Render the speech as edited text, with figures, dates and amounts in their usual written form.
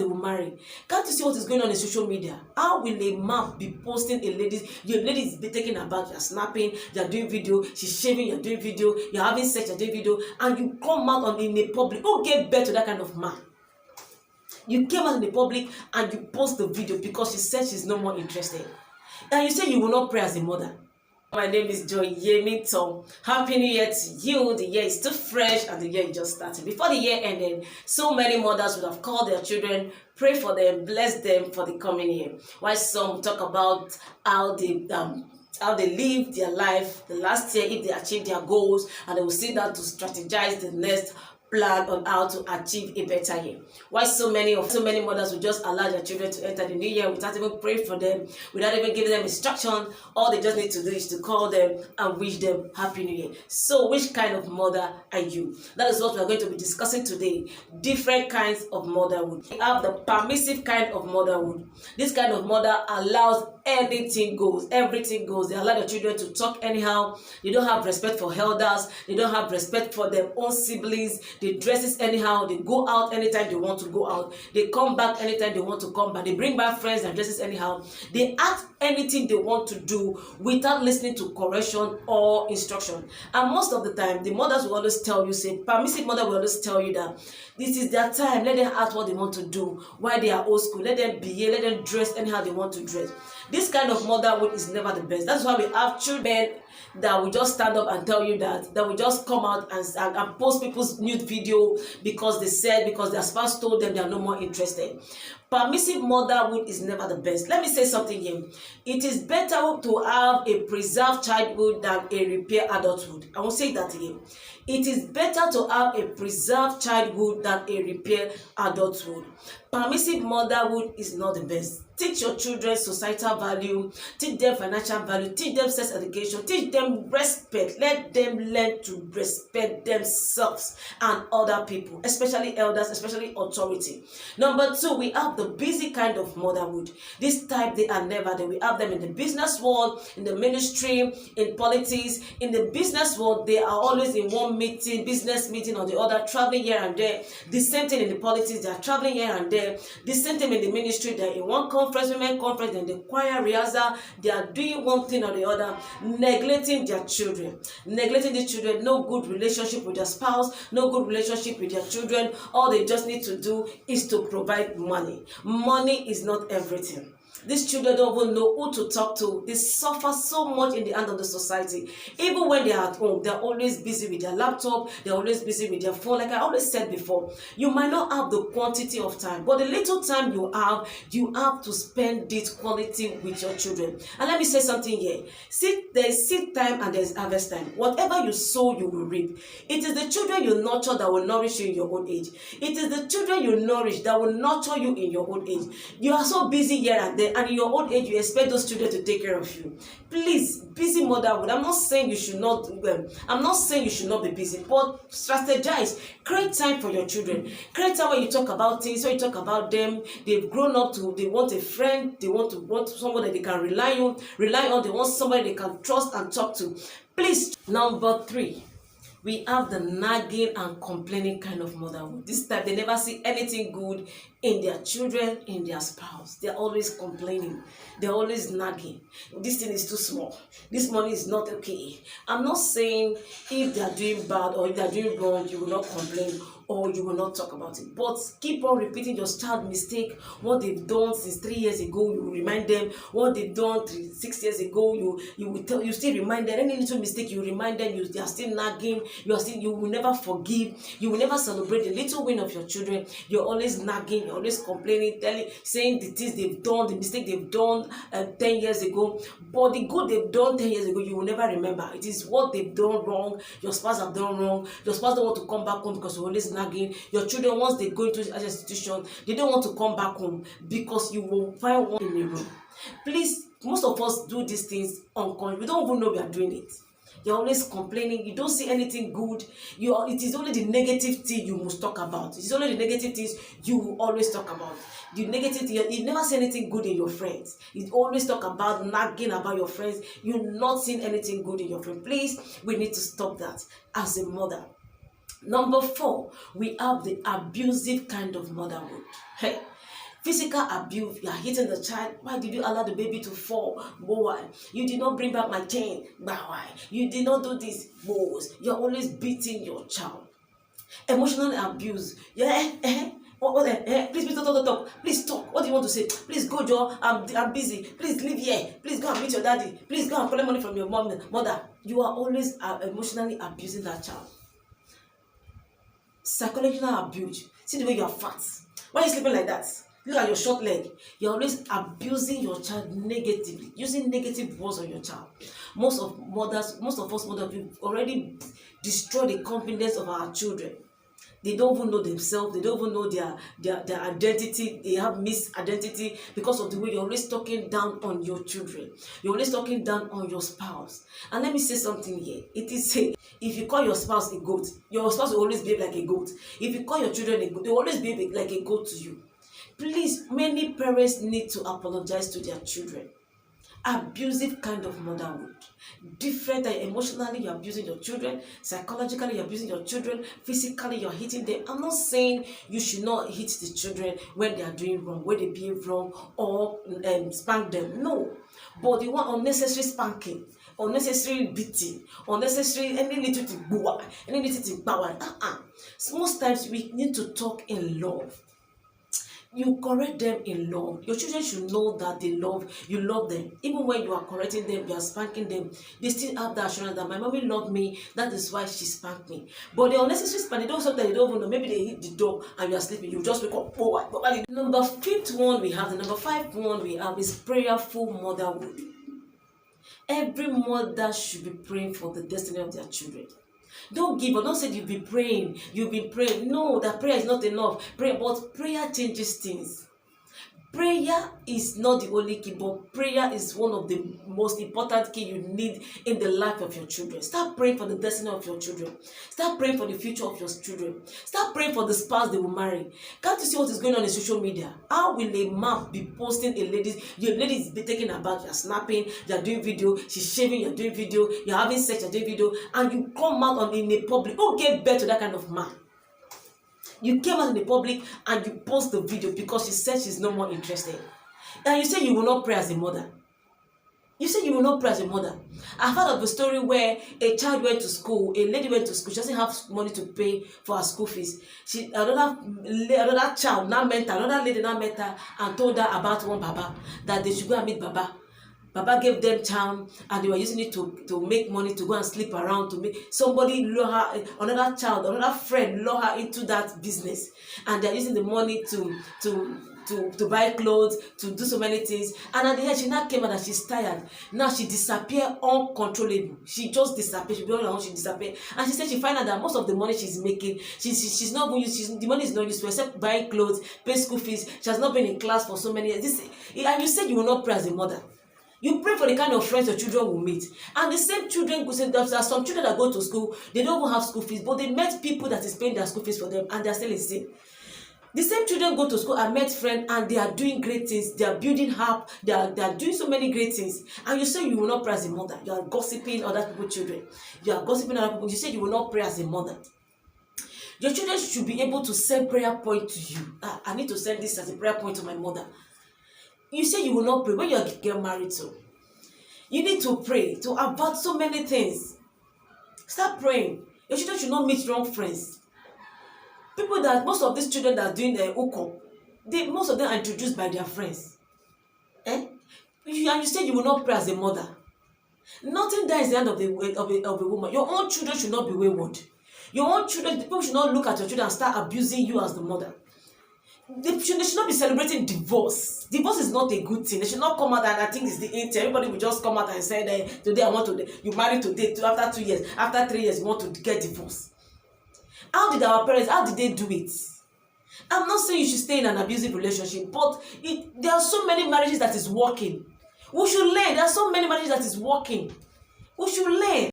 they will marry. Can't you see what is going on in social media? How will a man be posting a lady? Your lady is taking her bath, you're snapping, you're doing video, she's shaving, you're doing video, you're having sex, you're doing video, and you come out in the public. Who gave birth to that kind of man? You came out in the public and you post the video because she said she's no more interested. And you say you will not pray as a mother. My name is Joy Yemito. Happy New Year to you. The year is still fresh and the year is just starting. Before the year ended, so many mothers would have called their children, pray for them, bless them for the coming year. While some talk about how they live their life the last year, if they achieve their goals, and they will sit down to strategize the next plan on how to achieve a better year. Why so many mothers will just allow their children to enter the new year without even praying for them, without even giving them instruction. All they just need to do is to call them and wish them happy new year. So which kind of mother are you? That is what we are going to be discussing today. Different kinds of motherhood. We have the permissive kind of motherhood. This kind of mother allows anything goes, everything goes. They allow their children to talk anyhow. They don't have respect for elders. They don't have respect for their own siblings. They dress anyhow. They go out anytime they want to go out. They come back anytime they want to come back. They bring back friends and dresses anyhow. They act anything they want to do without listening to correction or instruction. And most of the time, the mothers will always tell you, say, permissive mother will always tell you that this is their time. Let them act what they want to do while they are old school. Let them behave. Let them dress anyhow they want to dress. This kind of motherhood is never the best. That's why we have children that will just stand up and tell you that will just come out and post people's nude video because their spouse told them they are no more interested. Permissive motherhood is never the best. Let me say something here. It is better to have a preserved childhood than a repaired adulthood. I will say that again. It is better to have a preserved childhood than a repaired adulthood. Permissive motherhood is not the best. Teach your children societal value, teach them financial value, teach them sex education, teach them respect. Let them learn to respect themselves and other people, especially elders, especially authority. Number two, we have the busy kind of motherhood. This type, they are never there. We have them in the business world, in the ministry, in politics. In the business world, they are always in one meeting, business meeting or the other, traveling here and there. The same thing in the politics, they are traveling here and there. The same thing in the ministry, they are in one conference, women conference, then the choir rehearsal. They are doing one thing or the other, neglecting their children. Neglecting the children, no good relationship with their spouse, no good relationship with their children. All they just need to do is to provide money. Money is not everything. These children don't even know who to talk to. They suffer so much in the hand of the society. Even when they are at home, they're always busy with their laptop. They're always busy with their phone. Like I always said before, you might not have the quantity of time, but the little time you have to spend it quality with your children. And let me say something here. There's seed time and there's harvest time. Whatever you sow, you will reap. It is the children you nurture that will nourish you in your old age. It is the children you nourish that will nurture you in your old age. You are so busy here and there, and in your old age you expect those children to take care of you. Please, busy motherhood. I'm not saying you should not be busy, but strategize. Create time for your children. Create time when you talk about things, when you talk about them. They've grown up they want a friend, they want someone that they can rely on, they want somebody they can trust and talk to. Please. Number three, we have the nagging and complaining kind of motherhood. This type, they never see anything good in their children, in their spouse. They're always complaining. They're always nagging. This thing is too small. This money is not okay. I'm not saying if they're doing bad or if they're doing wrong, you will not complain or you will not talk about it. But keep on repeating your child mistake. What they've done since 3 years ago, you will remind them. What they've done 6 years ago, you still remind them. Any little mistake, you remind them. They are still nagging. You will never forgive. You will never celebrate the little win of your children. You're always nagging. You're always complaining, saying the things they've done, the mistake they've done 10 years ago. But the good they've done 10 years ago, you will never remember. It is what they've done wrong. Your spouse have done wrong. Your spouse don't want to come back home because you're always nagging. Your children, once they go into an institution, they don't want to come back home because you will find one in a room. Please, most of us do these things unconsciously. We don't even know we are doing it. You're always complaining. You don't see anything good. It is only the negative thing you must talk about. It is only the negative things you will always talk about. The negative thing, you never see anything good in your friends. You always talk about nagging about your friends. You're not seeing anything good in your friends. Please, we need to stop that as a mother. Number four, we have the abusive kind of motherhood. Hey, Physical abuse, you are hitting the child. Why did you allow the baby to fall? Why? You did not bring back my chain. Why? You did not do this. You're always beating your child. Emotional abuse. Yeah, please talk. Please talk. What do you want to say? Please go, Joe. I'm busy. Please leave here. Please go and meet your daddy. Please go and collect money from your mother. You are always emotionally abusing that child. Psychological abuse. See the way you are fat. Why are you sleeping like that? Look at your short leg. You're always abusing your child negatively, using negative words on your child. Most of us mothers, we've already destroyed the confidence of our children. They don't even know themselves. They don't even know their identity. They have misidentity because of the way you're always talking down on your children. You're always talking down on your spouse. And let me say something here. It is said, if you call your spouse a goat, your spouse will always behave like a goat. If you call your children a goat, they will always behave like a goat to you. Please, many parents need to apologize to their children. Abusive kind of motherhood. Different, emotionally you're abusing your children, psychologically you're abusing your children, physically you're hitting them. I'm not saying you should not hit the children when they are doing wrong, when they behave wrong, or spank them. No. But you want unnecessary spanking, unnecessary beating, unnecessary any little thing power. So most times we need to talk in love. You correct them in love. Your children should know that you love them. Even when you are correcting them, you are spanking them, they still have that assurance that my mommy loved me, that is why she spanked me. But the unnecessary spank, sometimes they don't even know. Maybe they hit the door and you are sleeping, you just wake up. Number 5 one we have, the number 5 one we have is prayerful motherhood. Every mother should be praying for the destiny of their children. Don't give up. Don't say you've been praying. No, that prayer is not enough. But prayer changes things. Prayer is not the only key, but prayer is one of the most important key you need in the life of your children. Start praying for the destiny of your children. Start praying for the future of your children. Start praying for the spouse they will marry. Can't you see what is going on in social media? How will a man be posting your lady is taking a bath, you're snapping, you're doing video, she's shaving, you're doing video, you're having sex, you're doing video, and you come out in a public. Who gave birth to that kind of man? You came out in the public and you post the video because she said she's no more interested. And you say you will not pray as a mother. You say you will not pray as a mother. I've heard of a story where a child went to school, a lady went to school, she doesn't have money to pay for her school fees. Another child now met her, another lady now met her and told her about one Baba, that they should go and meet Baba. Baba gave them charm and they were using it to make money, to go and sleep around, to make somebody lure her, another friend lure her into that business, and they're using the money to buy clothes, to do so many things. And at the end, she now came out and she's tired. Now she disappeared uncontrollable. She just disappeared. She be on her own, she disappeared. And she said she found out that most of the money she's making, she's not going to use. The money is not used to except buying clothes, pay school fees. She has not been in class for so many years. And you said you will not pray as a mother. You pray for the kind of friends your children will meet. And the same children, there are some children that go to school, they don't even have school fees, but they met people that is paying their school fees for them, and they are still in sin. The same children go to school and met friends, and they are doing great things. They are building up. They are doing so many great things. And you say you will not pray as a mother. You are gossiping other people's children. You are gossiping other people. You say you will not pray as a mother. Your children should be able to send prayer point to you. I need to send this as a prayer point to my mother. You say you will not pray when you get married to. You need to pray to avoid so many things. Start praying. Your children should not meet wrong friends. Most of these children that are doing the hookup, most of them are introduced by their friends. And you say you will not pray as a mother. Nothing that is the end of a woman. Your own children should not be wayward. Your own children, people should not look at your children and start abusing you as the mother. They should not be celebrating divorce. Divorce is not a good thing. They should not come out, and I think it's the intent. Everybody will just come out and say that today I want to. You married today. After 2 years, after 3 years, you want to get divorced. How did our parents? How did they do it? I'm not saying you should stay in an abusive relationship, but there are so many marriages that is working. We should learn. There are so many marriages that is working. We should learn.